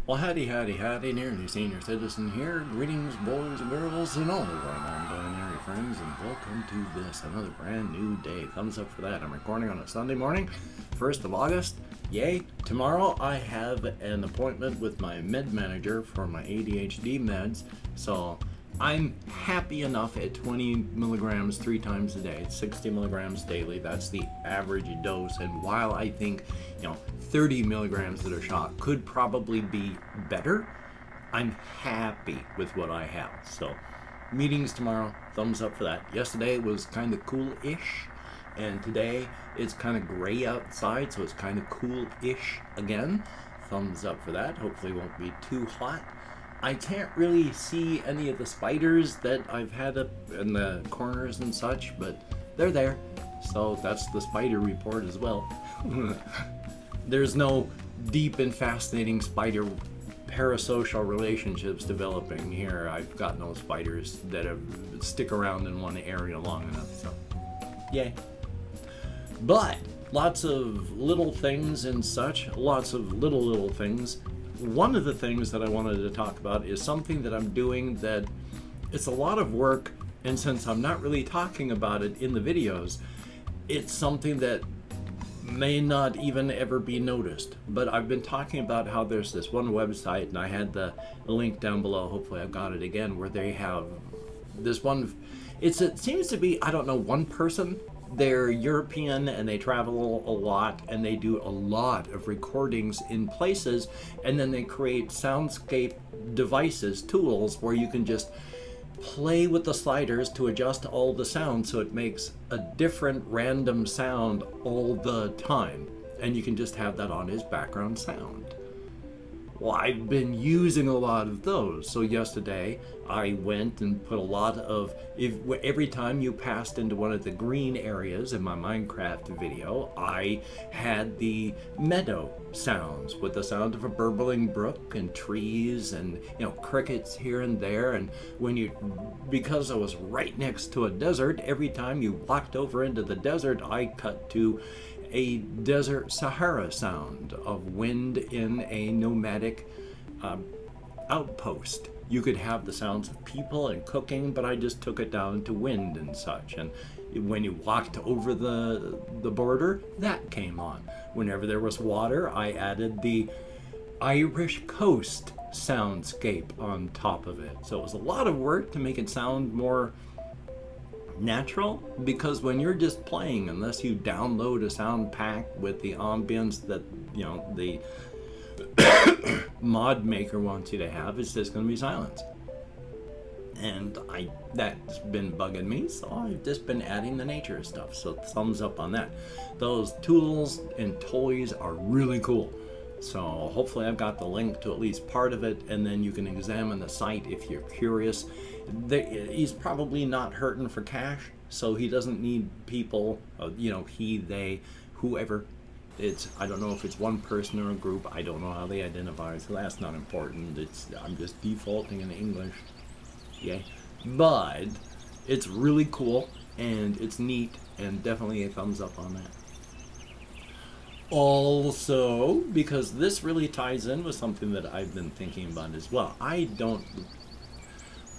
Well, howdy, nearly senior citizen here. Greetings, boys and girls, and all of our non-binary friends, and welcome to this, another brand new day. Thumbs up for that. I'm recording on a Sunday morning, 1st of August. Yay. Tomorrow I have an appointment with my med manager for my ADHD meds, so I'm happy enough at 20 milligrams 3 times a day, 60 milligrams daily. That's the average dose. And while I think, 30 milligrams at a shot could probably be better, I'm happy with what I have. So, meetings tomorrow, thumbs up for that. Yesterday was kind of cool-ish, and today it's kind of gray outside, so it's kind of cool-ish again. Thumbs up for that. Hopefully it won't be too hot. I can't really see any of the spiders that I've had up in the corners and such, but they're there. So that's the spider report as well. There's no deep and fascinating spider parasocial relationships developing here. I've got no spiders that stick around in one area long enough, so yay. But lots of little things and such, lots of little things. One of the things that I wanted to talk about is something that I'm doing that it's a lot of work, and since I'm not really talking about it in the videos, it's something that may not even ever be noticed. But I've been talking about how there's this one website, and I had the link down below, hopefully I've got it again, where they have this one, it seems to be, I don't know, one person. They're European and they travel a lot and they do a lot of recordings in places, and then they create soundscape devices, tools, where you can just play with the sliders to adjust all the sound so it makes a different random sound all the time, and you can just have that on as background sound. Well, I've been using a lot of those. So yesterday I went and put a lot of, every time you passed into one of the green areas in my Minecraft video, I had the meadow sounds with the sound of a burbling brook and trees and, crickets here and there. And because I was right next to a desert, every time you walked over into the desert, I cut to a desert Sahara sound of wind in a nomadic outpost. You could have the sounds of people and cooking, but I just took it down to wind and such. And when you walked over the border, that came on. Whenever there was water, I added the Irish coast soundscape on top of it. So it was a lot of work to make it sound more natural, because when you're just playing, unless you download a sound pack with the ambience that the mod maker wants you to have, it's just going to be silence. And that's been bugging me, so I've just been adding the nature stuff. So thumbs up on that. Those tools and toys are really cool. So hopefully I've got the link to at least part of it, and then you can examine the site if you're curious. He's probably not hurting for cash, so he doesn't need people, he, they, whoever. I don't know if it's one person or a group. I don't know how they identify, so that's not important. I'm just defaulting in English. Yeah. But it's really cool, and it's neat, and definitely a thumbs up on that. Also, because this really ties in with something that I've been thinking about as well. I don't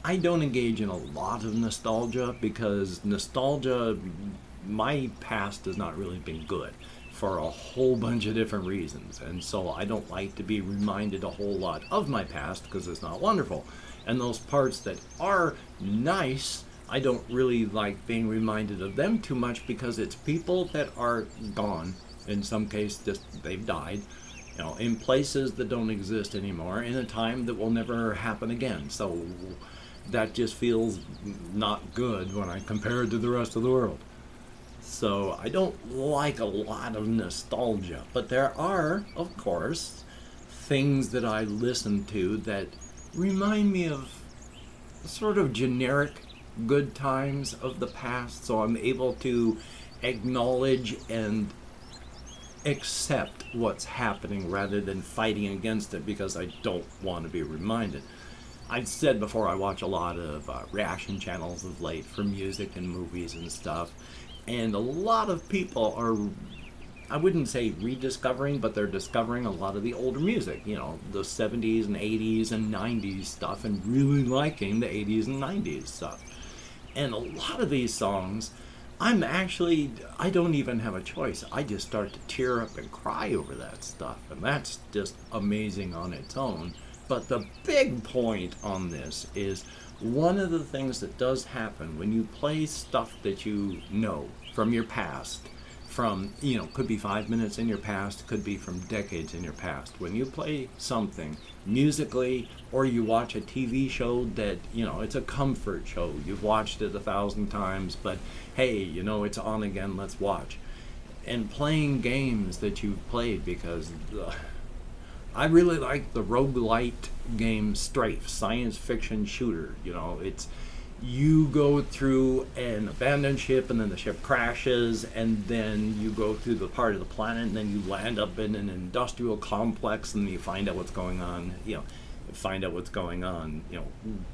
engage in a lot of nostalgia, because nostalgia, my past has not really been good for a whole bunch of different reasons. And so I don't like to be reminded a whole lot of my past, because it's not wonderful. And those parts that are nice, I don't really like being reminded of them too much, because it's people that are gone. In some case, just they've died, in places that don't exist anymore, in a time that will never happen again. So that just feels not good when I compare it to the rest of the world. So I don't like a lot of nostalgia, but there are, of course, things that I listen to that remind me of sort of generic good times of the past, so I'm able to acknowledge and accept what's happening rather than fighting against it, because I don't want to be reminded. I've said before, I watch a lot of reaction channels of late for music and movies and stuff, and a lot of people are I wouldn't say rediscovering, but they're discovering a lot of the older music, you know, the 70s and 80s and 90s stuff, and really liking the 80s and 90s stuff. And a lot of these songs, I don't even have a choice. I just start to tear up and cry over that stuff, and that's just amazing on its own. But the big point on this is one of the things that does happen when you play stuff that you know from your past, from, you know, could be 5 minutes in your past, could be from decades in your past. When you play something musically, or you watch a TV show that, you know, it's a comfort show, you've watched it 1,000 times, but hey, you know, it's on again, let's watch. And playing games that you've played, because I really like the roguelite game Strafe, science fiction shooter. You know, it's, you go through an abandoned ship, and then the ship crashes, and then you go through the part of the planet, and then you land up in an industrial complex, and you find out what's going on, you know,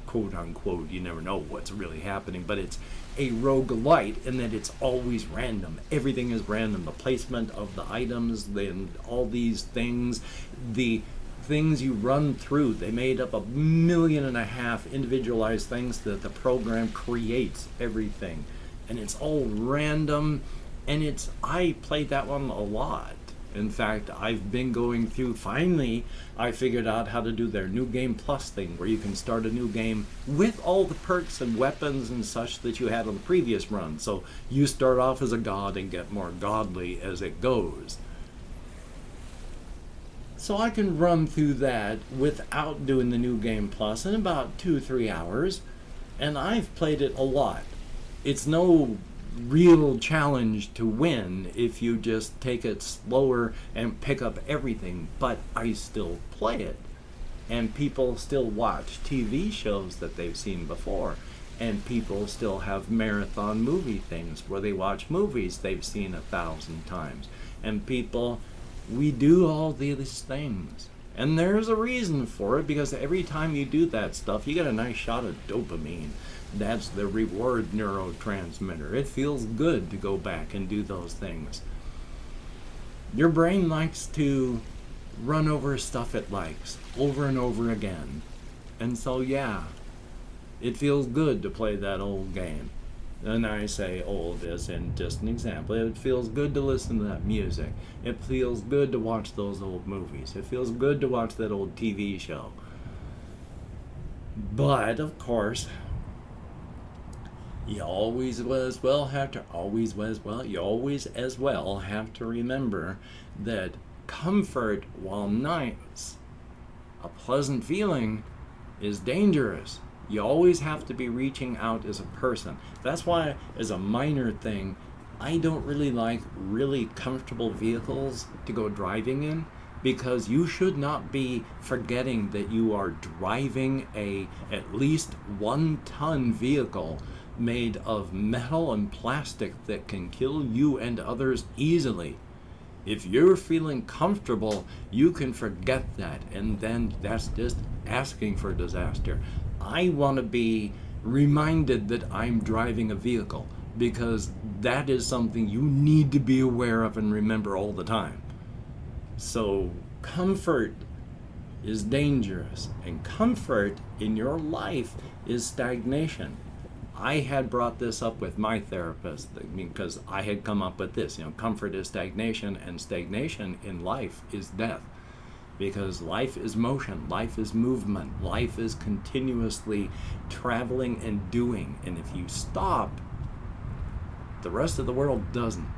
quote unquote. You never know what's really happening, but it's a roguelite in that it's always random. Everything is random. The placement of the items, then all these things, the things you run through, they made up 1.5 million individualized things that the program creates everything, and it's all random. And I played that one a lot. In fact, I've been going through, finally I figured out how to do their New Game Plus thing, where you can start a new game with all the perks and weapons and such that you had on the previous run. So you start off as a god and get more godly as it goes. So I can run through that without doing the New Game Plus in about 2-3 hours, and I've played it a lot. It's no real challenge to win if you just take it slower and pick up everything, but I still play it. And people still watch TV shows that they've seen before, and people still have marathon movie things where they watch movies they've seen 1,000 times. And people, we do all these things, and there's a reason for it, because every time you do that stuff, you get a nice shot of dopamine. That's the reward neurotransmitter. It feels good to go back and do those things. Your brain likes to run over stuff it likes over and over again. And so, yeah, it feels good to play that old game. And I say old as in just an example. It feels good to listen to that music. It feels good to watch those old movies. It feels good to watch that old TV show. But, of course, you always as well have to remember that comfort, while nice, a pleasant feeling, is dangerous. You always have to be reaching out as a person. That's why, as a minor thing, I don't really like really comfortable vehicles to go driving in, because you should not be forgetting that you are driving a at least 1-ton vehicle made of metal and plastic that can kill you and others easily. If you're feeling comfortable, you can forget that, and then that's just asking for disaster. I want to be reminded that I'm driving a vehicle, because that is something you need to be aware of and remember all the time. So comfort is dangerous, and comfort in your life is stagnation. I had brought this up with my therapist, because I had come up with this, comfort is stagnation, and stagnation in life is death. Because life is motion, life is movement, life is continuously traveling and doing. And if you stop, the rest of the world doesn't.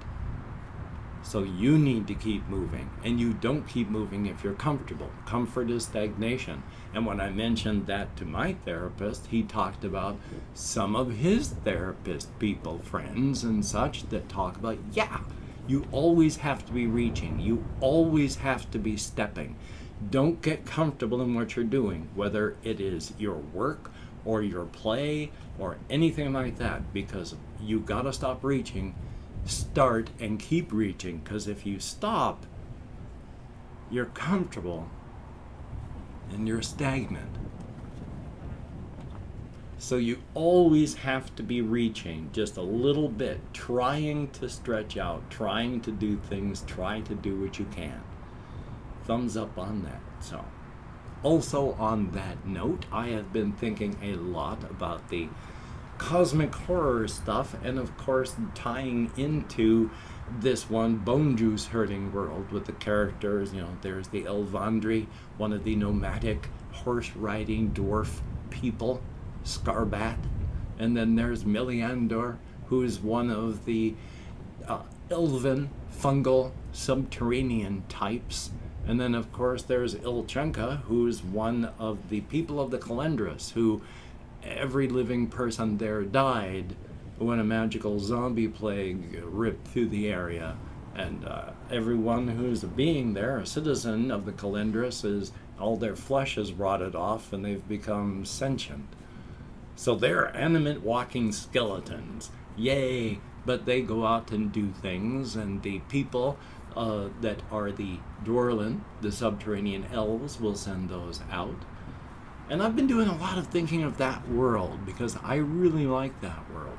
So you need to keep moving, and you don't keep moving if you're comfortable. Comfort is stagnation. And when I mentioned that to my therapist, he talked about some of his therapist people, friends and such, that talk about, you always have to be reaching. You always have to be stepping. Don't get comfortable in what you're doing, whether it is your work or your play or anything like that, because you gotta stop reaching. Start and keep reaching, because if you stop, you're comfortable and you're stagnant. So you always have to be reaching just a little bit, trying to stretch out, trying to do things, try to do what you can. Thumbs up on that. So, also on that note, I have been thinking a lot about the cosmic horror stuff, and of course tying into this one bone juice herding world with the characters. There's the Elvandri, one of the nomadic horse riding dwarf people, Scarbat, and then there's Meliandor, who's one of the elven fungal subterranean types. And then of course there's Ilchenka, who's one of the people of the Calendris, who every living person there died when a magical zombie plague ripped through the area. And everyone who's a being there, a citizen of the Calendris, all their flesh is rotted off and they've become sentient. So they're animate walking skeletons. Yay! But they go out and do things, and the people that are the Dwarlin, the subterranean elves, will send those out. And I've been doing a lot of thinking of that world because I really like that world.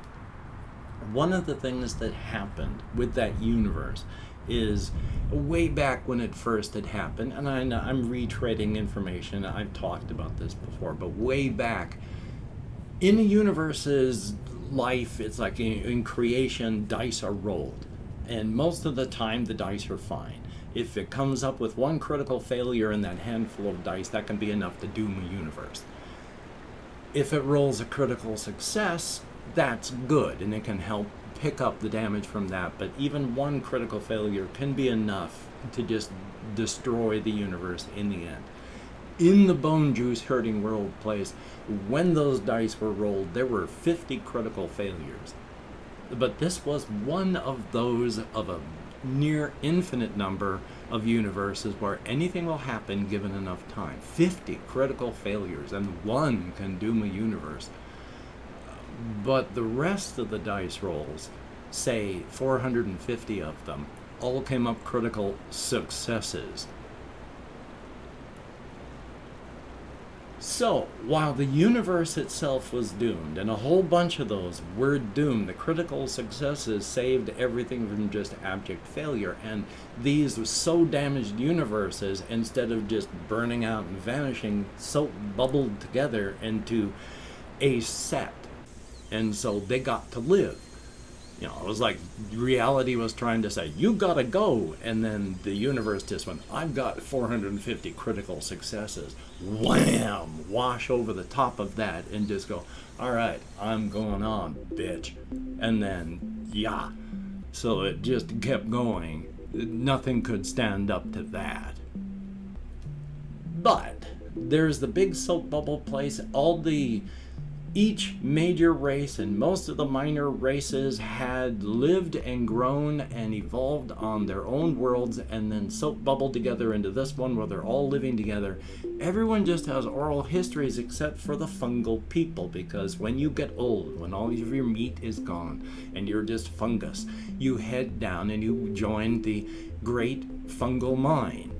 One of the things that happened with that universe is way back when it first had happened, and I'm retreading information, I've talked about this before, but way back, in a universe's life, it's like in creation, dice are rolled. And most of the time, the dice are fine. If it comes up with one critical failure in that handful of dice, that can be enough to doom a universe. If it rolls a critical success, that's good, and it can help pick up the damage from that. But even one critical failure can be enough to just destroy the universe in the end. In the bone juice herding world place, when those dice were rolled, there were 50 critical failures. But this was one of those of a near infinite number of universes where anything will happen given enough time. 50 critical failures, and one can doom a universe. But the rest of the dice rolls, say 450 of them, all came up critical successes. So, while the universe itself was doomed, and a whole bunch of those were doomed, the critical successes saved everything from just abject failure, and these so damaged universes, instead of just burning out and vanishing, so bubbled together into a set. And so they got to live. It was like reality was trying to say, you gotta go. And then the universe just went, I've got 450 critical successes. Wham! Wash over the top of that and just go, all right, I'm going on, bitch. And then, yeah. So it just kept going. Nothing could stand up to that. But there's the big soap bubble place. Each major race and most of the minor races had lived and grown and evolved on their own worlds, and then soap bubbled together into this one where they're all living together. Everyone just has oral histories except for the fungal people, because when you get old, when all of your meat is gone and you're just fungus, you head down and you join the great fungal mind.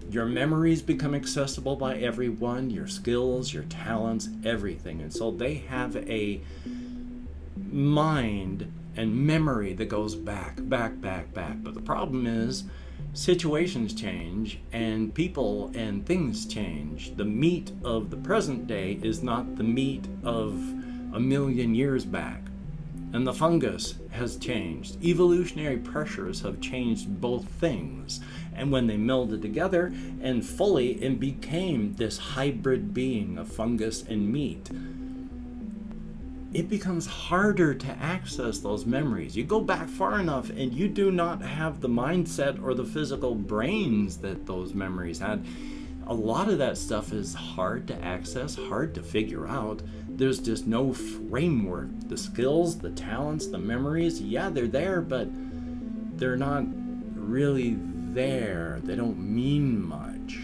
Your memories become accessible by everyone, your skills, your talents, everything. And so they have a mind and memory that goes back. But the problem is situations change and people and things change. The meat of the present day is not the meat of a million years back. And the fungus has changed. Evolutionary pressures have changed both things. And when they melded together and fully and became this hybrid being of fungus and meat, it becomes harder to access those memories. You go back far enough and you do not have the mindset or the physical brains that those memories had. A lot of that stuff is hard to access, hard to figure out. There's just no framework. The skills, the talents, the memories, yeah, they're there, but they're not really there. They don't mean much.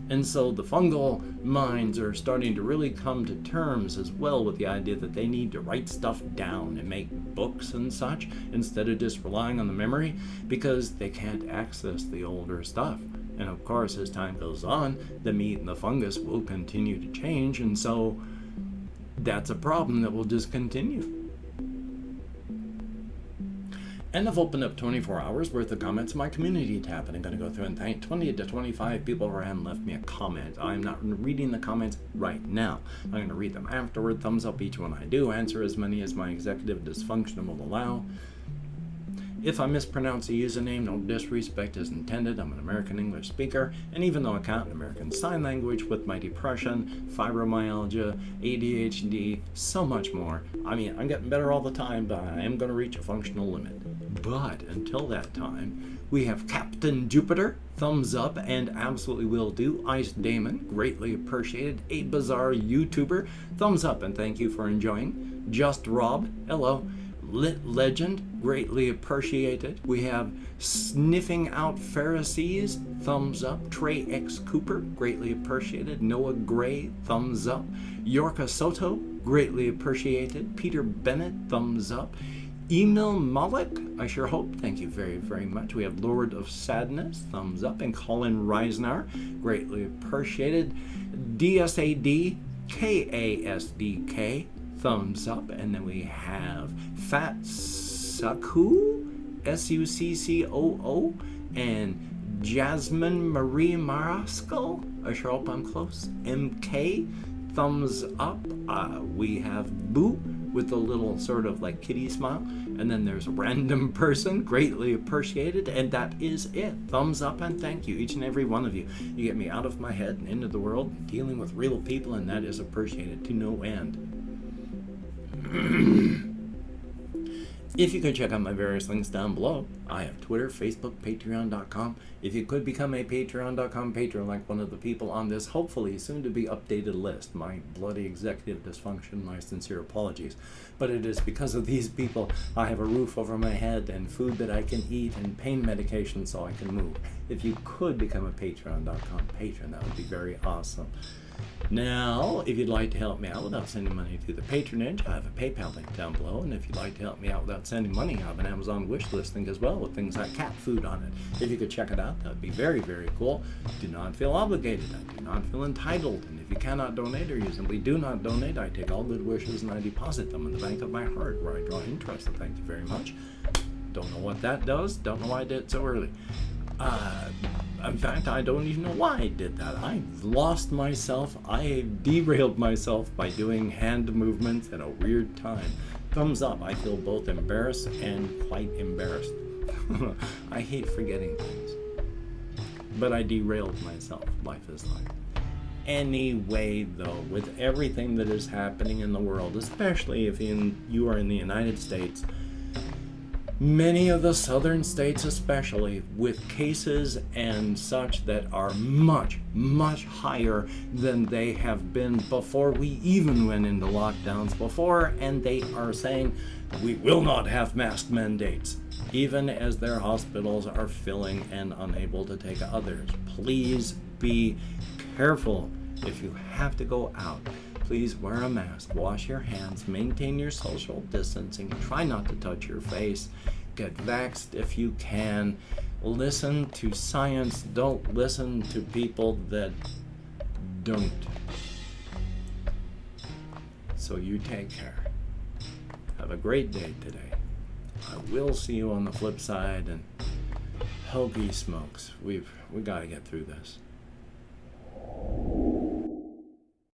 And so the fungal minds are starting to really come to terms as well with the idea that they need to write stuff down and make books and such instead of just relying on the memory, because they can't access the older stuff. And of course, as time goes on, the meat and the fungus will continue to change, and so that's a problem that will just continue. And I've opened up 24 hours worth of comments in my community tab, and I'm going to go through and thank 20 to 25 people who haven't left me a comment. I'm not reading the comments right now. I'm going to read them afterward. Thumbs up each one I do. Answer as many as my executive dysfunction will allow. If I mispronounce a username, no disrespect is intended. I'm an American English speaker, and even though I can't American Sign Language with my depression, fibromyalgia, ADHD, so much more, I mean, I'm getting better all the time, but I am going to reach a functional limit. But until that time, we have Captain Jupiter, thumbs up, and absolutely will do. Ice Damon, greatly appreciated. A Bizarre YouTuber, thumbs up, and thank you for enjoying. Just Rob, hello. Lit Legend, greatly appreciated. We have Sniffing Out Pharisees, thumbs up. Trey X Cooper, greatly appreciated. Noah Gray, thumbs up. Yorka Soto, greatly appreciated. Peter Bennett, thumbs up. Emil Malik, I sure hope, thank you very, very much. We have Lord of Sadness, thumbs up. And Colin Reisner, greatly appreciated. DSAD, KASDK, thumbs up. And then we have Fat Saku, SUCCOO, and Jasmine Marie Marasco, I sure hope I'm close. MK, thumbs up. We have Boo with a little sort of like kitty smile. And then there's a random person, greatly appreciated. And that is it. Thumbs up and thank you, each and every one of you. You get me out of my head and into the world, dealing with real people, and that is appreciated to no end. If you could check out my various links down below, I have Twitter, Facebook, Patreon.com. If you could become a Patreon.com patron like one of the people on this hopefully soon to be updated list, my bloody executive dysfunction, my sincere apologies. But it is because of these people I have a roof over my head and food that I can eat and pain medication so I can move. If you could become a Patreon.com patron, that would be very awesome. Now, if you'd like to help me out without sending money through the patronage, I have a PayPal link down below. And if you'd like to help me out without sending money, I have an Amazon wish list link as well with things like cat food on it. If you could check it out, that would be very, very cool. Do not feel obligated. I do not feel entitled. And if you cannot donate or you simply do not donate, I take all good wishes and I deposit them in the bank of my heart where I draw interest. So thank you very much. Don't know what that does. Don't know why I did it so early. In fact, I don't even know why I did that. I've lost myself. I derailed myself by doing hand movements at a weird time. Thumbs up. I feel both embarrassed and quite embarrassed. I hate forgetting things. But I derailed myself. Life is life. Anyway, though, with everything that is happening in the world, especially if you are in the United States, many of the southern states especially, with cases and such that are much, much higher than they have been before we even went into lockdowns before, and they are saying, we will not have mask mandates, even as their hospitals are filling and unable to take others. Please be careful. If you have to go out, please wear a mask, wash your hands, maintain your social distancing, try not to touch your face, get vaxxed if you can, listen to science, don't listen to people that don't. So you take care. Have a great day today. I will see you on the flip side, and hoagie smokes. We got to get through this.